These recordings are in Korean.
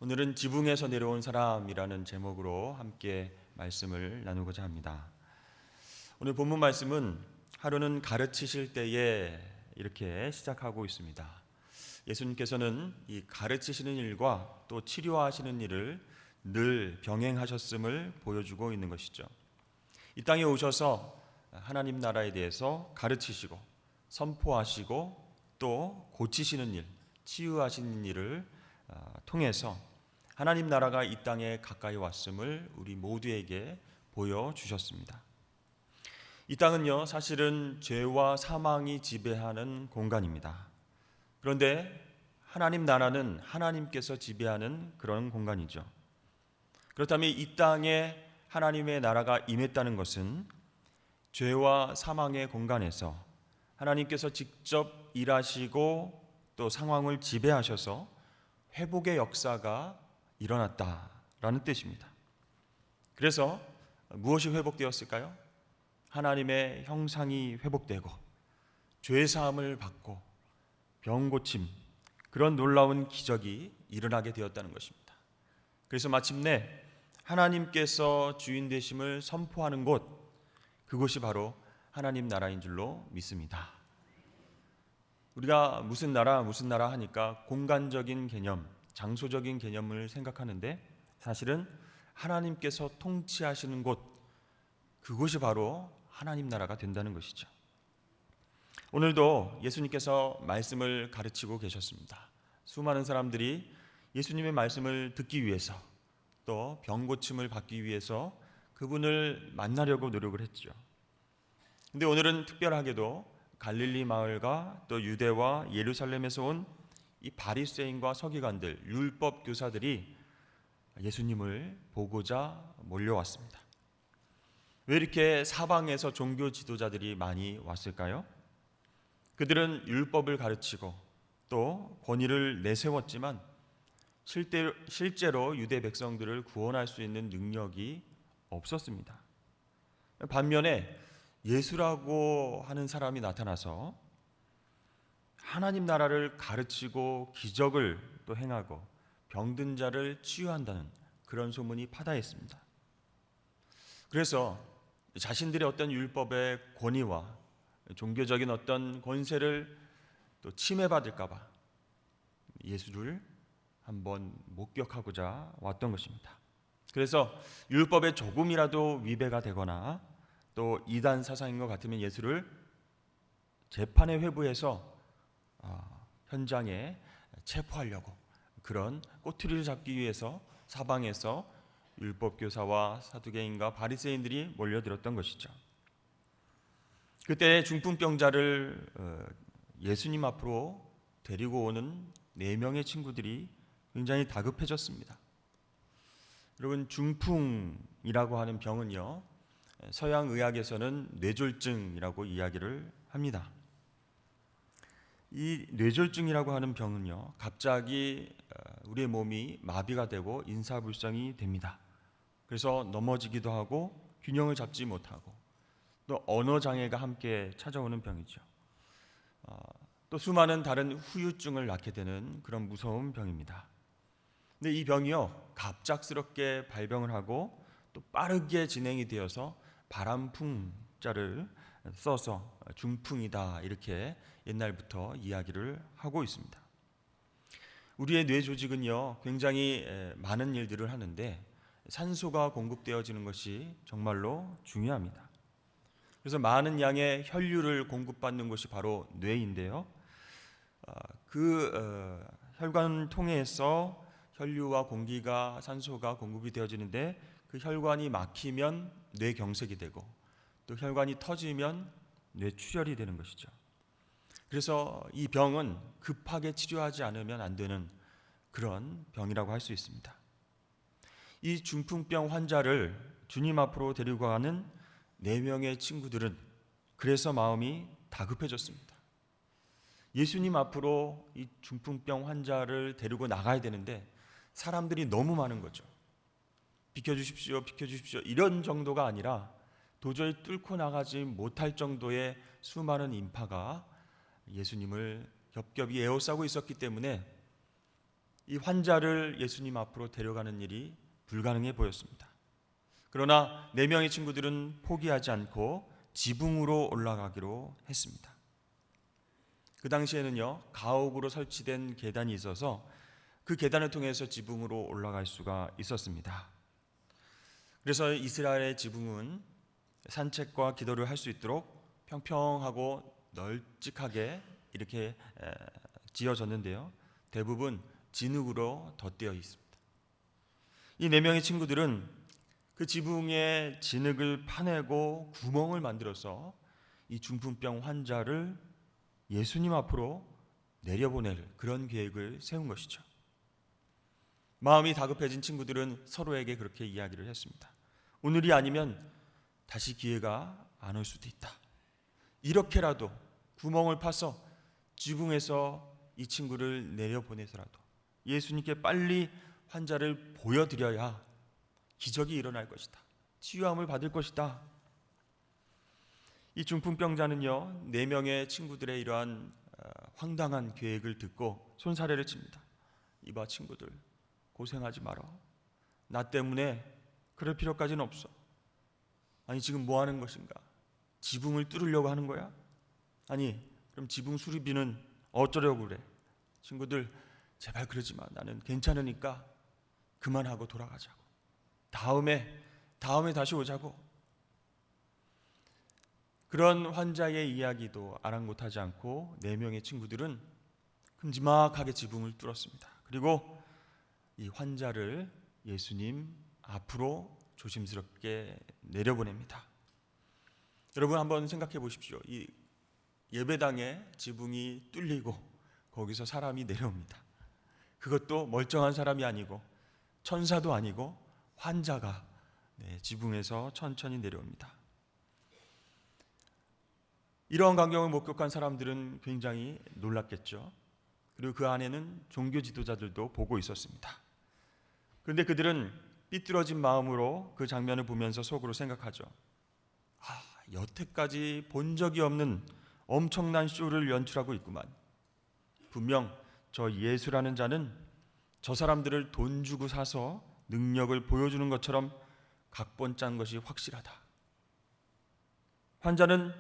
오늘은 지붕에서 내려온 사람이라는 제목으로 함께 말씀을 나누고자 합니다. 오늘 본문 말씀은 하루는 가르치실 때에 이렇게 시작하고 있습니다. 예수님께서는 이 가르치시는 일과 또 치료하시는 일을 늘 병행하셨음을 보여주고 있는 것이죠. 이 땅에 오셔서 하나님 나라에 대해서 가르치시고 선포하시고 또 고치시는 일, 치유하시는 일을 통해서 하나님 나라가 이 땅에 가까이 왔음을 우리 모두에게 보여주셨습니다. 이 땅은요, 사실은 죄와 사망이 지배하는 공간입니다. 그런데 하나님 나라는 하나님께서 지배하는 그런 공간이죠. 그렇다면 이 땅에 하나님의 나라가 임했다는 것은 죄와 사망의 공간에서 하나님께서 직접 일하시고 또 상황을 지배하셔서 회복의 역사가 일어났다라는 뜻입니다. 그래서 무엇이 회복되었을까요? 하나님의 형상이 회복되고 죄사함을 받고 병고침, 그런 놀라운 기적이 일어나게 되었다는 것입니다. 그래서 마침내 하나님께서 주인 되심을 선포하는 곳, 그곳이 바로 하나님 나라인 줄로 믿습니다. 우리가 무슨 나라 하니까 공간적인 개념, 장소적인 개념을 생각하는데 사실은 하나님께서 통치하시는 곳, 그곳이 바로 하나님 나라가 된다는 것이죠. 오늘도 예수님께서 말씀을 가르치고 계셨습니다. 수많은 사람들이 예수님의 말씀을 듣기 위해서 또 병고침을 받기 위해서 그분을 만나려고 노력을 했죠. 근데 오늘은 특별하게도 갈릴리 마을과 또 유대와 예루살렘에서 온 이 바리새인과 서기관들, 율법 교사들이 예수님을 보고자 몰려왔습니다. 왜 이렇게 사방에서 종교 지도자들이 많이 왔을까요? 그들은 율법을 가르치고 또 권위를 내세웠지만 실제로 유대 백성들을 구원할 수 있는 능력이 없었습니다. 반면에 예수라고 하는 사람이 나타나서 하나님 나라를 가르치고 기적을 또 행하고 병든 자를 치유한다는 그런 소문이 파다했습니다. 그래서 자신들의 어떤 율법의 권위와 종교적인 어떤 권세를 또 침해받을까 봐 예수를 한번 목격하고자 왔던 것입니다. 그래서 율법에 조금이라도 위배가 되거나 또 이단 사상인 것 같으면 예수를 재판에 회부해서 현장에 체포하려고 그런 꼬투리를 잡기 위해서 사방에서 율법 교사와 사두개인과 바리새인들이 몰려들었던 것이죠. 그때 중풍병자를 예수님 앞으로 데리고 오는 4명의 친구들이 굉장히 다급해졌습니다. 여러분, 중풍이라고 하는 병은요, 서양 의학에서는 뇌졸중이라고 이야기를 합니다. 이 뇌졸중이라고 하는 병은요, 갑자기 우리의 몸이 마비가 되고 인사불성이 됩니다. 그래서 넘어지기도 하고 균형을 잡지 못하고 또 언어 장애가 함께 찾아오는 병이죠. 또 수많은 다른 후유증을 낳게 되는 그런 무서운 병입니다. 근데 이 병이요, 갑작스럽게 발병을 하고 또 빠르게 진행이 되어서 바람풍자를 써서 중풍이다, 이렇게 옛날부터 이야기를 하고 있습니다. 우리의 뇌 조직은요, 굉장히 많은 일들을 하는데 산소가 공급되어지는 것이 정말로 중요합니다. 그래서 많은 양의 혈류를 공급받는 곳이 바로 뇌인데요, 혈관을 통해서 혈류와 공기가, 산소가 공급이 되어지는데 그 혈관이 막히면 뇌경색이 되고 또 혈관이 터지면 뇌출혈이 되는 것이죠. 그래서 이 병은 급하게 치료하지 않으면 안 되는 그런 병이라고 할 수 있습니다. 이 중풍병 환자를 주님 앞으로 데리고 가는 4명의 친구들은 그래서 마음이 다급해졌습니다. 예수님 앞으로 이 중풍병 환자를 데리고 나가야 되는데 사람들이 너무 많은 거죠. 비켜주십시오, 비켜주십시오, 이런 정도가 아니라 도저히 뚫고 나가지 못할 정도의 수많은 인파가 예수님을 겹겹이 에워싸고 있었기 때문에 이 환자를 예수님 앞으로 데려가는 일이 불가능해 보였습니다. 그러나 4명의 친구들은 포기하지 않고 지붕으로 올라가기로 했습니다. 그 당시에는요, 가옥으로 설치된 계단이 있어서 그 계단을 통해서 지붕으로 올라갈 수가 있었습니다. 그래서 이스라엘의 지붕은 산책과 기도를 할 수 있도록 평평하고 널찍하게 이렇게 지어졌는데요, 대부분 진흙으로 덧대어 있습니다. 이 4명의 친구들은 그 지붕에 진흙을 파내고 구멍을 만들어서 이 중풍병 환자를 예수님 앞으로 내려보낼 그런 계획을 세운 것이죠. 마음이 다급해진 친구들은 서로에게 그렇게 이야기를 했습니다. 오늘이 아니면 다시 기회가 안 올 수도 있다. 이렇게라도 구멍을 파서 지붕에서 이 친구를 내려보내서라도 예수님께 빨리 환자를 보여드려야 기적이 일어날 것이다. 치유함을 받을 것이다. 이 중풍병자는요, 4명의 친구들의 이러한 황당한 계획을 듣고 손사래를 칩니다. 이봐 친구들, 고생하지 마라. 나 때문에 그럴 필요까지는 없어. 아니 지금 뭐 하는 것인가? 지붕을 뚫으려고 하는 거야? 아니 그럼 지붕 수리비는 어쩌려고 그래? 친구들 제발 그러지 마. 나는 괜찮으니까 그만하고 돌아가자고. 다음에 다시 오자고. 그런 환자의 이야기도 아랑곳하지 않고 4명의 친구들은 큼지막하게 지붕을 뚫었습니다. 그리고 이 환자를 예수님 앞으로 조심스럽게 내려보냅니다. 여러분 한번 생각해 보십시오. 이 예배당에 지붕이 뚫리고 거기서 사람이 내려옵니다. 그것도 멀쩡한 사람이 아니고 천사도 아니고 환자가 지붕에서 천천히 내려옵니다. 이러한 광경을 목격한 사람들은 굉장히 놀랐겠죠. 그리고 그 안에는 종교 지도자들도 보고 있었습니다. 그런데 그들은 삐뚤어진 마음으로 그 장면을 보면서 속으로 생각하죠. 여태까지 본 적이 없는 엄청난 쇼를 연출하고 있구만. 분명 저 예수라는 자는 저 사람들을 돈 주고 사서 능력을 보여주는 것처럼 각본 짠 것이 확실하다. 환자는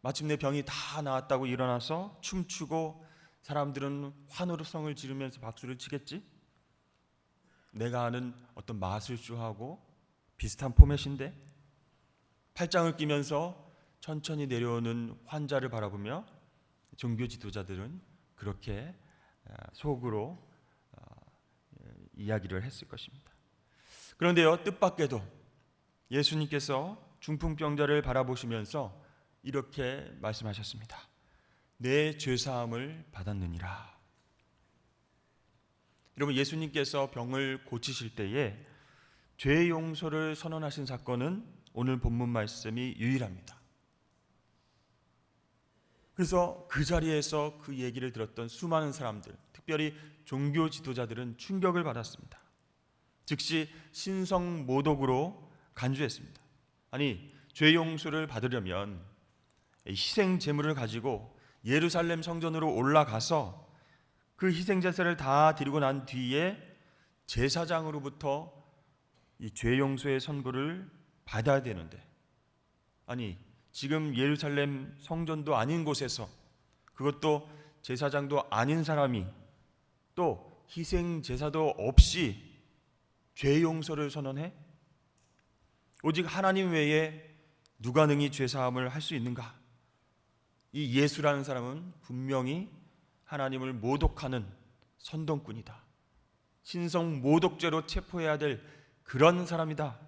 마침내 병이 다 나았다고 일어나서 춤추고 사람들은 환호성을 지르면서 박수를 치겠지? 내가 아는 어떤 마술쇼하고 비슷한 포맷인데, 팔짱을 끼면서 천천히 내려오는 환자를 바라보며 종교 지도자들은 그렇게 속으로 이야기를 했을 것입니다. 그런데요, 뜻밖에도 예수님께서 중풍병자를 바라보시면서 이렇게 말씀하셨습니다. 내 죄사함을 받았느니라. 여러분, 예수님께서 병을 고치실 때에 죄 용서를 선언하신 사건은 오늘 본문 말씀이 유일합니다. 그래서 그 자리에서 그 얘기를 들었던 수많은 사람들, 특별히 종교 지도자들은 충격을 받았습니다. 즉시 신성모독으로 간주했습니다. 아니, 죄 용서를 받으려면 희생 제물을 가지고 예루살렘 성전으로 올라가서 그 희생 제사를 다 드리고 난 뒤에 제사장으로부터 이 죄 용서의 선고를 받아야 되는데, 아니 지금 예루살렘 성전도 아닌 곳에서, 그것도 제사장도 아닌 사람이 또 희생 제사도 없이 죄 용서를 선언해? 오직 하나님 외에 누가 능히 죄 사함을 할 수 있는가? 이 예수라는 사람은 분명히 하나님을 모독하는 선동꾼이다. 신성 모독죄로 체포해야 될 그런 사람이다.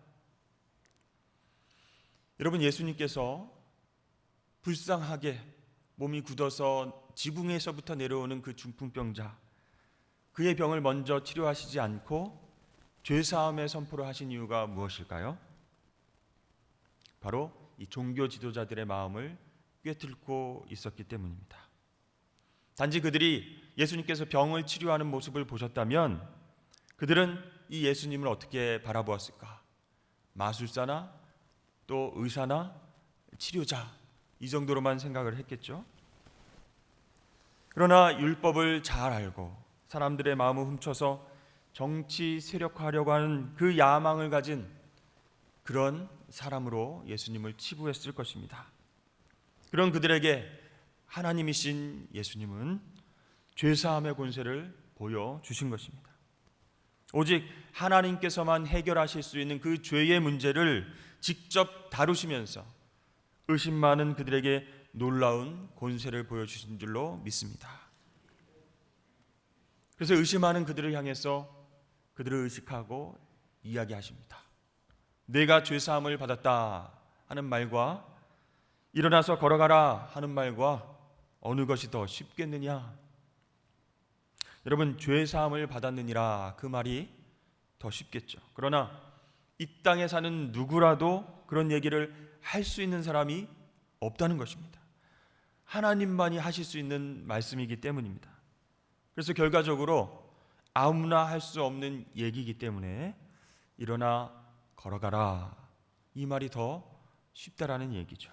여러분, 예수님께서 불쌍하게 몸이 굳어서 지붕에서부터 내려오는 그 중풍병자, 그의 병을 먼저 치료하시지 않고 죄사함의 선포를 하신 이유가 무엇일까요? 바로 이 종교 지도자들의 마음을 꿰뚫고 있었기 때문입니다. 단지 그들이 예수님께서 병을 치료하는 모습을 보셨다면 그들은 이 예수님을 어떻게 바라보았을까? 마술사나 또 의사나 치료자, 이 정도로만 생각을 했겠죠. 그러나 율법을 잘 알고 사람들의 마음을 훔쳐서 정치 세력화하려고 하는 그 야망을 가진 그런 사람으로 예수님을 치부했을 것입니다. 그런 그들에게 하나님이신 예수님은 죄사함의 권세를 보여주신 것입니다. 오직 하나님께서만 해결하실 수 있는 그 죄의 문제를 직접 다루시면서 의심 많은 그들에게 놀라운 권세를 보여주신 줄로 믿습니다. 그래서 의심하는 그들을 향해서 그들을 의식하고 이야기하십니다. 내가 죄사함을 받았다 하는 말과 일어나서 걸어가라 하는 말과 어느 것이 더 쉽겠느냐? 여러분, 죄사함을 받았느니라 그 말이 더 쉽겠죠. 그러나 이 땅에 사는 누구라도 그런 얘기를 할 수 있는 사람이 없다는 것입니다. 하나님만이 하실 수 있는 말씀이기 때문입니다. 그래서 결과적으로 아무나 할 수 없는 얘기이기 때문에 일어나 걸어가라 이 말이 더 쉽다라는 얘기죠.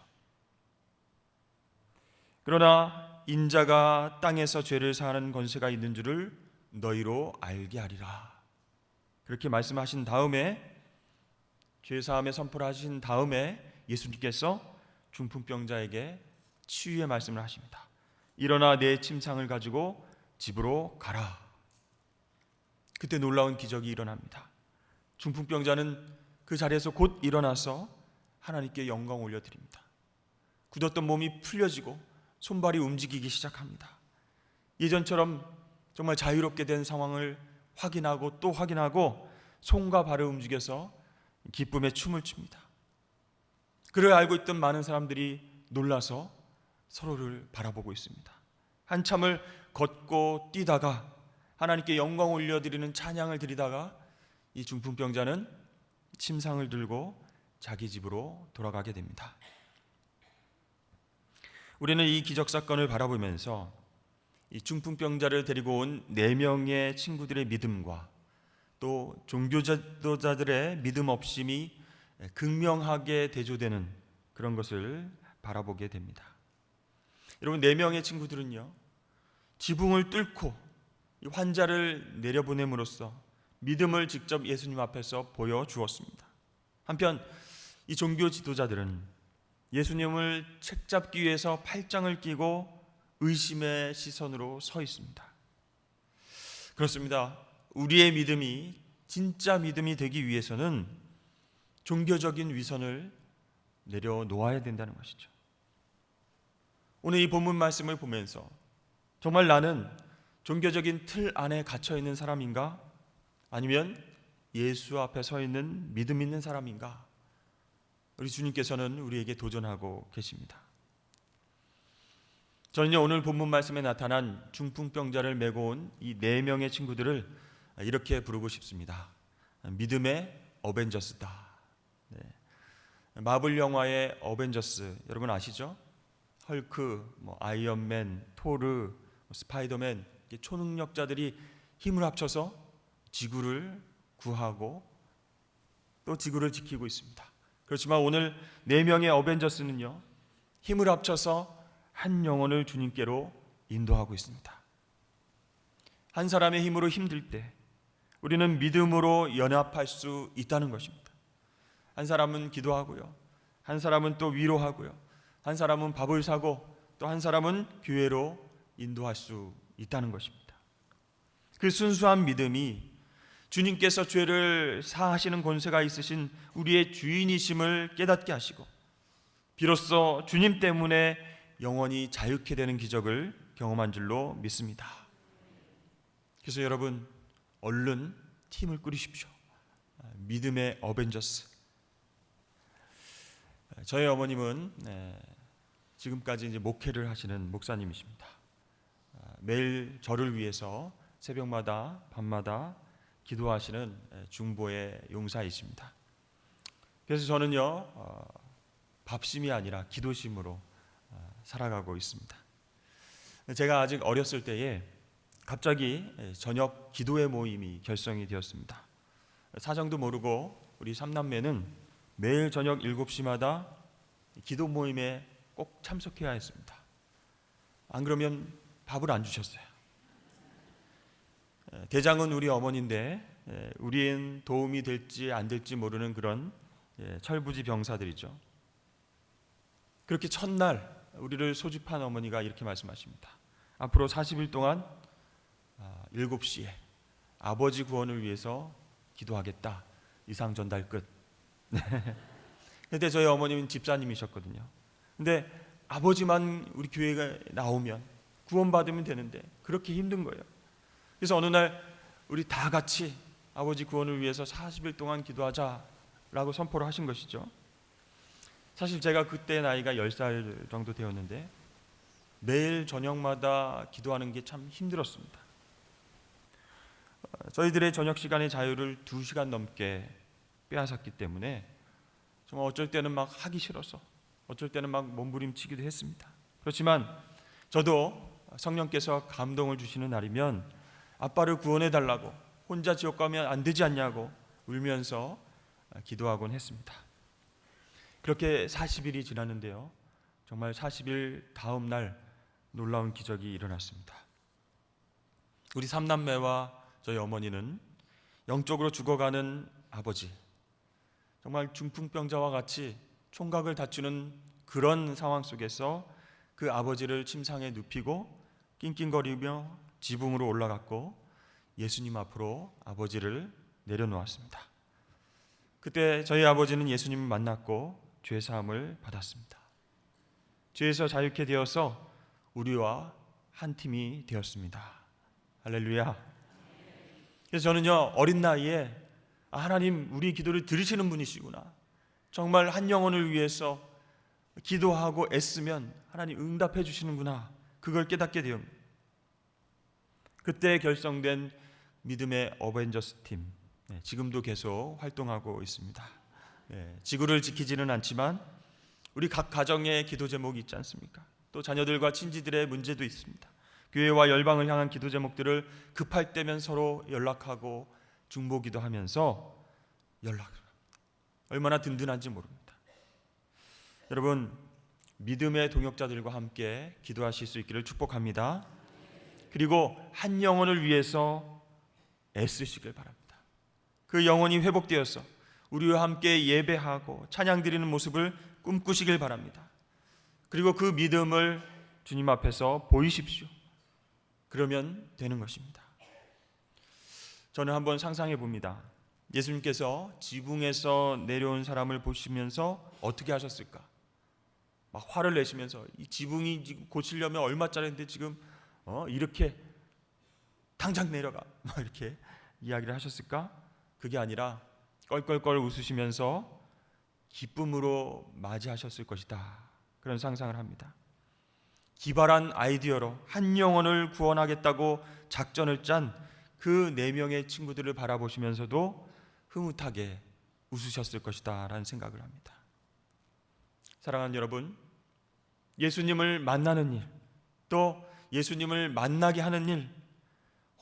그러나 인자가 땅에서 죄를 사하는 권세가 있는 줄을 너희로 알게 하리라. 그렇게 말씀하신 다음에 죄사함의 선포를 하신 다음에 예수님께서 중풍병자에게 치유의 말씀을 하십니다. 일어나 내 침상을 가지고 집으로 가라. 그때 놀라운 기적이 일어납니다. 중풍병자는 그 자리에서 곧 일어나서 하나님께 영광 올려드립니다. 굳었던 몸이 풀려지고 손발이 움직이기 시작합니다. 예전처럼 정말 자유롭게 된 상황을 확인하고 또 확인하고 손과 발을 움직여서 기쁨의 춤을 춥니다. 그를 알고 있던 많은 사람들이 놀라서 서로를 바라보고 있습니다. 한참을 걷고 뛰다가 하나님께 영광 올려드리는 찬양을 드리다가 이 중풍병자는 침상을 들고 자기 집으로 돌아가게 됩니다. 우리는 이 기적 사건을 바라보면서 이 중풍병자를 데리고 온 4명의 친구들의 믿음과 또 종교 지도자들의 믿음 없음이 극명하게 대조되는 그런 것을 바라보게 됩니다. 여러분, 4명의 친구들은요, 지붕을 뚫고 이 환자를 내려보냄으로써 믿음을 직접 예수님 앞에서 보여주었습니다. 한편 이 종교 지도자들은 예수님을 책잡기 위해서 팔짱을 끼고 의심의 시선으로 서 있습니다. 그렇습니다. 우리의 믿음이 진짜 믿음이 되기 위해서는 종교적인 위선을 내려놓아야 된다는 것이죠. 오늘 이 본문 말씀을 보면서 정말 나는 종교적인 틀 안에 갇혀 있는 사람인가? 아니면 예수 앞에 서 있는 믿음 있는 사람인가? 우리 주님께서는 우리에게 도전하고 계십니다. 저는요, 오늘 본문 말씀에 나타난 중풍병자를 메고 온 이 4명의 친구들을 이렇게 부르고 싶습니다. 믿음의 어벤져스다. 네. 마블 영화의 어벤져스 여러분 아시죠? 헐크, 아이언맨, 토르, 스파이더맨, 초능력자들이 힘을 합쳐서 지구를 구하고 또 지구를 지키고 있습니다. 그렇지만 오늘 4명의 어벤져스는요, 힘을 합쳐서 한 영혼을 주님께로 인도하고 있습니다. 한 사람의 힘으로 힘들 때 우리는 믿음으로 연합할 수 있다는 것입니다. 한 사람은 기도하고요, 한 사람은 또 위로하고요, 한 사람은 밥을 사고 또 한 사람은 교회로 인도할 수 있다는 것입니다. 그 순수한 믿음이 주님께서 죄를 사하시는 권세가 있으신 우리의 주인이심을 깨닫게 하시고 비로소 주님 때문에 영원히 자유케 되는 기적을 경험한 줄로 믿습니다. 그래서 여러분, 얼른 팀을 꾸리십시오. 믿음의 어벤져스. 저희 어머님은 지금까지 이제 목회를 하시는 목사님이십니다. 매일 저를 위해서 새벽마다 밤마다 기도하시는 중보의 용사이십니다. 그래서 저는요, 밥심이 아니라 기도심으로 살아가고 있습니다. 제가 아직 어렸을 때에 갑자기 저녁 기도회 모임이 결성이 되었습니다. 사정도 모르고 우리 3남매는 매일 저녁 7시마다 기도 모임에 꼭 참석해야 했습니다. 안 그러면 밥을 안 주셨어요. 대장은 우리 어머니인데 우리엔 도움이 될지 안 될지 모르는 그런 철부지 병사들이죠. 그렇게 첫날 우리를 소집한 어머니가 이렇게 말씀하십니다. 앞으로 40일 동안 7시에 아버지 구원을 위해서 기도하겠다. 이상 전달 끝. 그런데 저희 어머님은 집사님이셨거든요. 근데 아버지만 우리 교회가 나오면 구원받으면 되는데 그렇게 힘든 거예요. 그래서 어느 날 우리 다 같이 아버지 구원을 위해서 40일 동안 기도하자라고 선포를 하신 것이죠. 사실 제가 그때 나이가 10살 정도 되었는데 매일 저녁마다 기도하는 게 참 힘들었습니다. 저희들의 저녁 시간의 자유를 2시간 넘게 빼앗았기 때문에 정말 어쩔 때는 막 하기 싫어서 어쩔 때는 막 몸부림치기도 했습니다. 그렇지만 저도 성령께서 감동을 주시는 날이면 아빠를 구원해 달라고, 혼자 지옥 가면 안 되지 않냐고 울면서 기도하곤 했습니다. 그렇게 40일이 지났는데요, 정말 40일 다음 날 놀라운 기적이 일어났습니다. 우리 3남매와 저희 어머니는 영적으로 죽어가는 아버지, 정말 중풍병자와 같이 총각을 다투는 그런 상황 속에서 그 아버지를 침상에 눕히고 낑낑거리며 지붕으로 올라갔고 예수님 앞으로 아버지를 내려놓았습니다. 그때 저희 아버지는 예수님을 만났고 죄사함을 받았습니다. 죄에서 자유케 되어서 우리와 한 팀이 되었습니다. 할렐루야. 그래서 저는요, 어린 나이에 하나님 우리 기도를 들으시는 분이시구나, 정말 한 영혼을 위해서 기도하고 애쓰면 하나님 응답해 주시는구나, 그걸 깨닫게 되었습니다. 그때 결성된 믿음의 어벤져스 팀, 지금도 계속 활동하고 있습니다. 지구를 지키지는 않지만 우리 각 가정의 기도 제목이 있지 않습니까? 또 자녀들과 친지들의 문제도 있습니다. 교회와 열방을 향한 기도 제목들을 급할 때면 서로 연락하고 중보기도 하면서 연락을 합니다. 얼마나 든든한지 모릅니다. 여러분, 믿음의 동역자들과 함께 기도하실 수 있기를 축복합니다. 그리고 한 영혼을 위해서 애쓰시길 바랍니다. 그 영혼이 회복되어서 우리와 함께 예배하고 찬양 드리는 모습을 꿈꾸시길 바랍니다. 그리고 그 믿음을 주님 앞에서 보이십시오. 그러면 되는 것입니다. 저는 한번 상상해 봅니다. 예수님께서 지붕에서 내려온 사람을 보시면서 어떻게 하셨을까? 막 화를 내시면서 이 지붕이 지금 고치려면 얼마짜리인데 지금 이렇게 당장 내려가, 막 이렇게 이야기를 하셨을까? 그게 아니라 껄껄껄 웃으시면서 기쁨으로 맞이하셨을 것이다, 그런 상상을 합니다. 기발한 아이디어로 한 영혼을 구원하겠다고 작전을 짠 그 4명의 친구들을 바라보시면서도 흐뭇하게 웃으셨을 것이다 라는 생각을 합니다. 사랑하는 여러분, 예수님을 만나는 일, 또 예수님을 만나게 하는 일,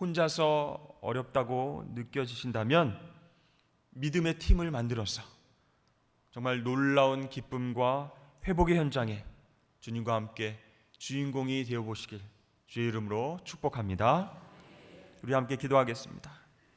혼자서 어렵다고 느껴지신다면 믿음의 팀을 만들어서 정말 놀라운 기쁨과 회복의 현장에 주님과 함께 주인공이 되어보시길 주의 이름으로 축복합니다. 우리 함께 기도하겠습니다.